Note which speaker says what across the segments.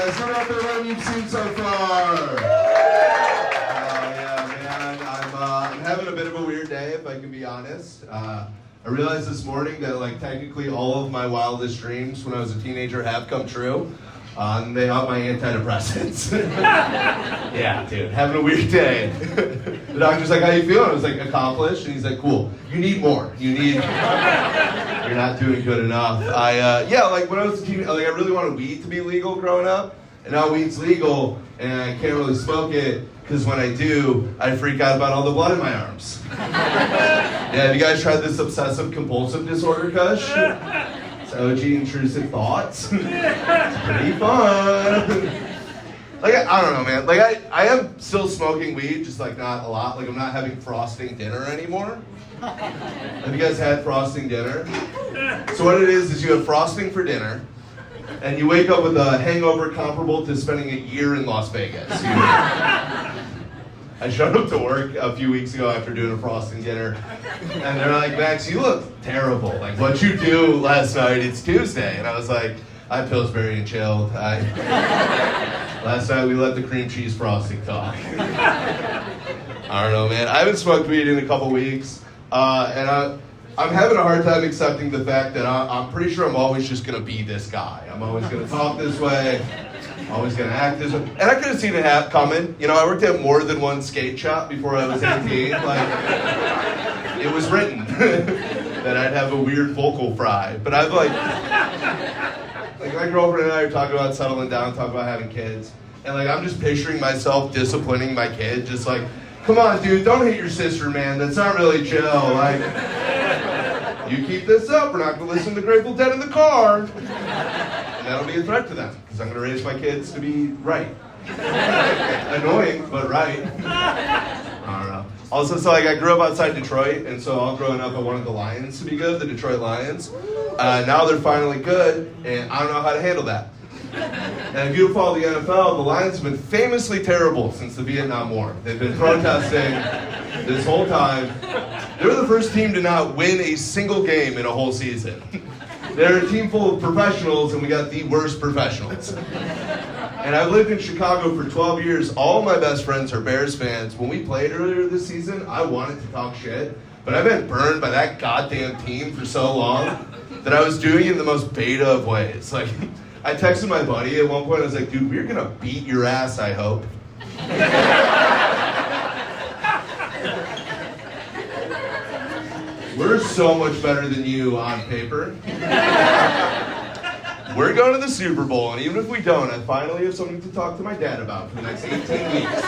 Speaker 1: guys. Give it up for everyone you've seen so far. Yeah, man. I'm having a bit of a weird day, if I can be honest. I realized this morning that, like, technically all of my wildest dreams when I was a teenager have come true. And they have my antidepressants. Yeah, dude, having a weird day. The doctor's like, how you feeling? I was like, accomplished. And he's like, cool. You need more. You're not doing good enough. Like when I was a teenager, like I really wanted weed to be legal growing up. And now weed's legal, and I can't really smoke it, because when I do, I freak out about all the blood in my arms. Yeah, have you guys tried this obsessive compulsive disorder, Kush? OG intrusive thoughts. It's pretty fun. Like, I don't know, man. Like, I am still smoking weed, just like not a lot. Like, I'm not having frosting dinner anymore. Have you guys had frosting dinner? So what it is you have frosting for dinner, and you wake up with a hangover comparable to spending a year in Las Vegas. I showed up to work a few weeks ago after doing a frosting dinner, and they're like, Max, you look terrible. Like, what'd you do last night? It's Tuesday. And I was like, I had Pillsbury and chilled. Last night we let the cream cheese frosting talk. I don't know, man. I haven't smoked weed in a couple weeks, and I'm having a hard time accepting the fact that I'm pretty sure I'm always just going to be this guy. I'm always going to talk this way. Always gonna act this way. And I could have seen it coming. You know, I worked at more than one skate shop before I was 18. Like, it was written that I'd have a weird vocal fry. But I've like my girlfriend and I are talking about settling down, talking about having kids. And like, I'm just picturing myself disciplining my kid, just like, come on, dude, don't hit your sister, man. That's not really chill. Like, you keep this up, we're not gonna listen to Grateful Dead in the car. And that'll be a threat to them, because I'm going to raise my kids to be right. Annoying, but right. I don't know. Also, so like I grew up outside Detroit, and so all growing up I wanted the Lions to be good, the Detroit Lions. Now they're finally good, and I don't know how to handle that. And if you follow the NFL, the Lions have been famously terrible since the Vietnam War. They've been protesting this whole time. They were the first team to not win a single game in a whole season. They're a team full of professionals, and we got the worst professionals. And I've lived in Chicago for 12 years. All my best friends are Bears fans. When we played earlier this season, I wanted to talk shit, but I've been burned by that goddamn team for so long that I was doing it in the most beta of ways. Like, I texted my buddy at one point, I was like, dude, we're gonna beat your ass, I hope. We're so much better than you on paper. We're going to the Super Bowl, and even if we don't, I finally have something to talk to my dad about for the next 18 weeks.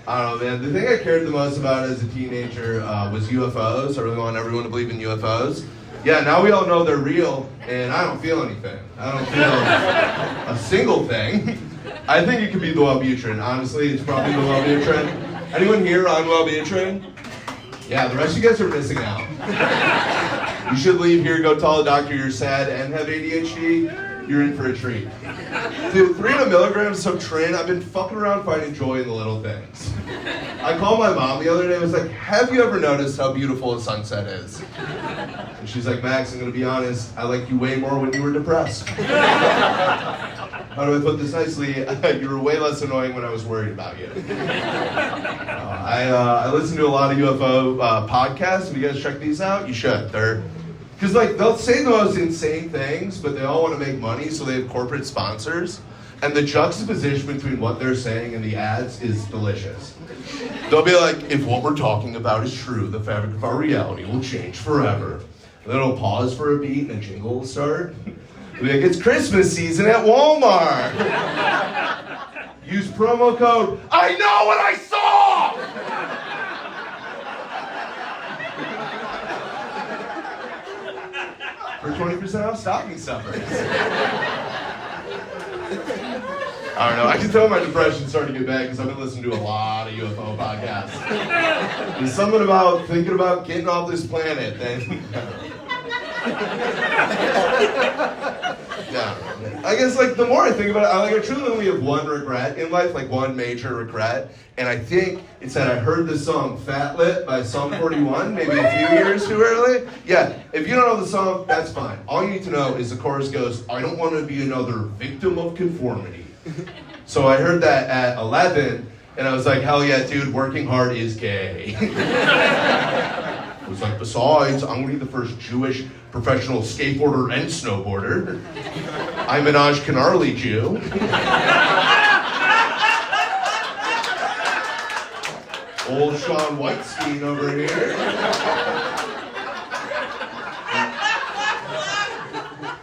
Speaker 1: I don't know, man. The thing I cared the most about as a teenager was UFOs. I really want everyone to believe in UFOs. Yeah, now we all know they're real, and I don't feel anything. I don't feel a single thing. I think it could be the Wellbutrin. Honestly, it's probably the Wellbutrin. Anyone here on Wellbutrin? Yeah, the rest of you guys are missing out. You should leave here, go tell the doctor you're sad and have ADHD. You're in for a treat. Dude, 300 milligrams of Trin, I've been fucking around finding joy in the little things. I called my mom the other day, I was like, have you ever noticed how beautiful a sunset is? And she's like, Max, I'm gonna be honest, I liked you way more when you were depressed. How do I put this nicely? You were way less annoying when I was worried about you. I listen to a lot of UFO podcasts. Have you guys checked these out? You should. Because like they'll say the most insane things, but they all want to make money, so they have corporate sponsors. And the juxtaposition between what they're saying and the ads is delicious. They'll be like, if what we're talking about is true, the fabric of our reality will change forever. And then it'll pause for a beat and a jingle will start. They'll be like, it's Christmas season at Walmart. Use promo code, I know what I saw! For 20% off stocking stuffers. I don't know, I can tell my depression's starting to get bad because I've been listening to a lot of UFO podcasts. There's something about thinking about getting off this planet. Yeah, I guess like the more I think about it, I truly only have one regret in life, like one major regret, and I think it's that I heard the song "Fat Lit" by Sum 41 maybe a few years too early. Yeah, if you don't know the song, that's fine. All you need to know is the chorus goes, "I don't want to be another victim of conformity." So I heard that at 11, and I was like, hell yeah, dude, working hard is gay. I was like, besides, I'm gonna be the first Jewish professional skateboarder and snowboarder. I'm an Ashkenazi Jew. Old Sean Whitestein over here.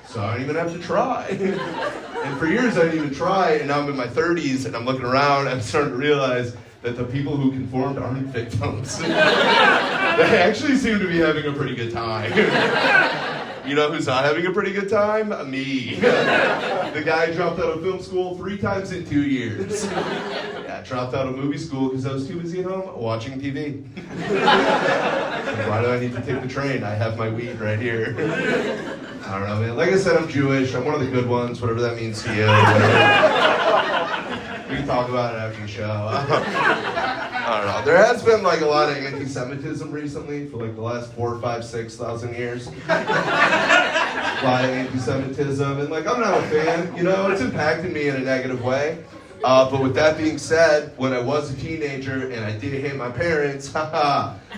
Speaker 1: So I don't even have to try. And for years I didn't even try, and now I'm in my 30s and I'm looking around, I'm starting to realize that the people who conformed aren't victims. They actually seem to be having a pretty good time. You know who's not having a pretty good time? Me. The guy dropped out of film school 3 times in 2 years. Yeah, dropped out of movie school because I was too busy at home watching TV. Why do I need to take the train? I have my weed right here. I don't know, man. Like I said, I'm Jewish. I'm one of the good ones, whatever that means to you. We can talk about it after the show. I don't know. There has been like a lot of anti-Semitism recently for like the last 4,000, 5,000, 6,000 years. A lot of anti-Semitism, and like I'm not a fan. You know, it's impacted me in a negative way. But with that being said, when I was a teenager and I did hate my parents,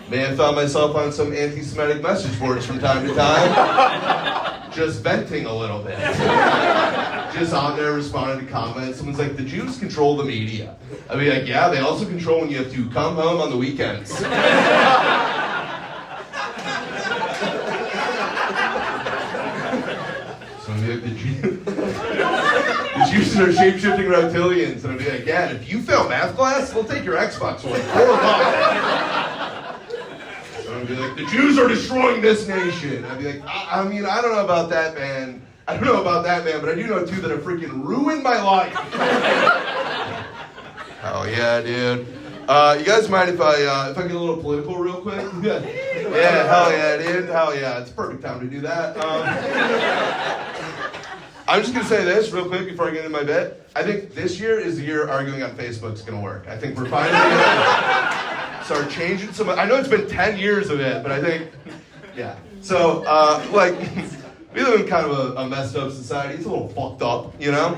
Speaker 1: may have found myself on some anti-Semitic message boards from time to time, just venting a little bit. Just on there responding to comments. Someone's like, the Jews control the media. I'd be like, yeah, they also control when you have to come home on the weekends. So I'd be like, the Jews are shape-shifting reptilians. And I'd be like, yeah, if you fail math class, we'll take your Xbox for like 4 months. So I'd be like, the Jews are destroying this nation. I'd be like, I mean, I don't know about that, man. I don't know about that, man, but I do know 2 that have freaking ruined my life. Hell yeah, dude. You guys mind if I get a little political real quick? Yeah, hell yeah, dude. Hell yeah, it's a perfect time to do that. I'm just gonna say this real quick before I get into my bit. I think this year is the year arguing on Facebook's gonna work. I think we're finally gonna start changing some. I know it's been 10 years of it, but I think, yeah. So, we live in kind of a messed up society. It's a little fucked up, you know?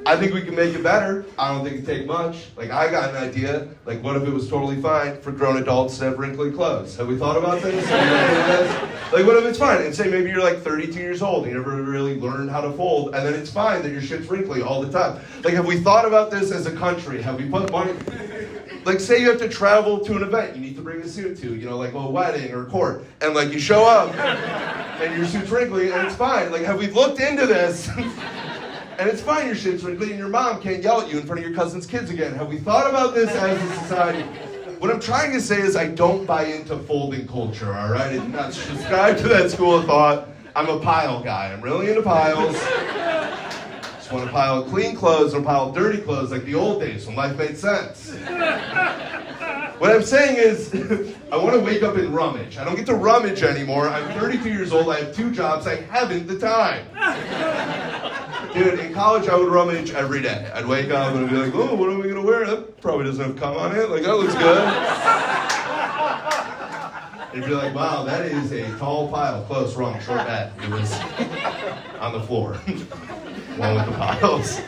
Speaker 1: I think we can make it better. I don't think it'd take much. Like, I got an idea. Like, what if it was totally fine for grown adults to have wrinkly clothes? Have we thought about this? Like, what if it's fine? And say maybe you're like 32 years old and you never really learned how to fold, and then it's fine that your shit's wrinkly all the time. Like, have we thought about this as a country? Have we put money... Like, say you have to travel to an event you need to bring a suit to, you know, like a wedding or court, and like you show up and your suit's wrinkly and it's fine. Like, have we looked into this? And it's fine your shit's wrinkly and your mom can't yell at you in front of your cousin's kids again. Have we thought about this as a society? What I'm trying to say is I don't buy into folding culture, all right? I'm not subscribed to that school of thought. I'm a pile guy. I'm really into piles. Just want a pile of clean clothes and a pile of dirty clothes like the old days when life made sense. What I'm saying is, I want to wake up and rummage. I don't get to rummage anymore. I'm 32 years old. I have 2 jobs. I haven't the time. Dude, in college, I would rummage every day. I'd wake up and I'd be like, oh, what am I going to wear? That probably doesn't have cum on it. Like, that looks good. And you'd be like, wow, that is a tall pile. Close, wrong, short bet. It was on the floor. One with the piles.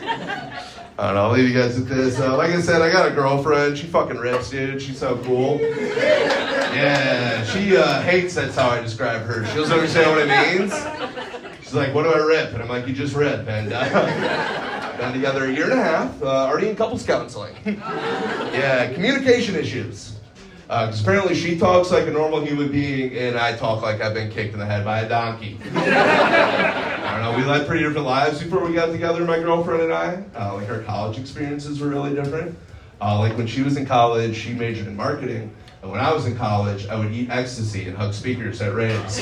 Speaker 1: I don't know, I'll leave you guys with this. Like I said, I got a girlfriend. She fucking rips, dude. She's so cool. Yeah, she hates that's how I describe her. She doesn't understand what it means. She's like, what do I rip? And I'm like, you just rip. And been together a 1.5 years, already in couples counseling. Yeah, communication issues. Because apparently she talks like a normal human being, and I talk like I've been kicked in the head by a donkey. I don't know, we led pretty different lives before we got together, my girlfriend and I. Like our college experiences were really different. Like when she was in college, she majored in marketing. And when I was in college, I would eat ecstasy and hug speakers at raves.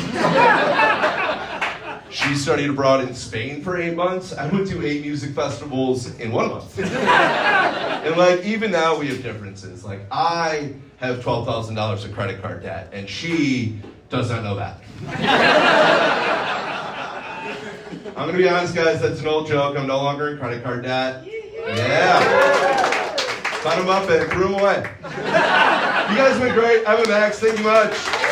Speaker 1: She studied abroad in Spain for 8 months. I went to 8 music festivals in 1 month. And like, even now we have differences. Like, I have $12,000 of credit card debt, and she does not know that. I'm gonna be honest, guys, that's an old joke. I'm no longer in credit card debt. Yeah. Sign them up and threw them away. You guys have been great. I'm Max. Thank you much.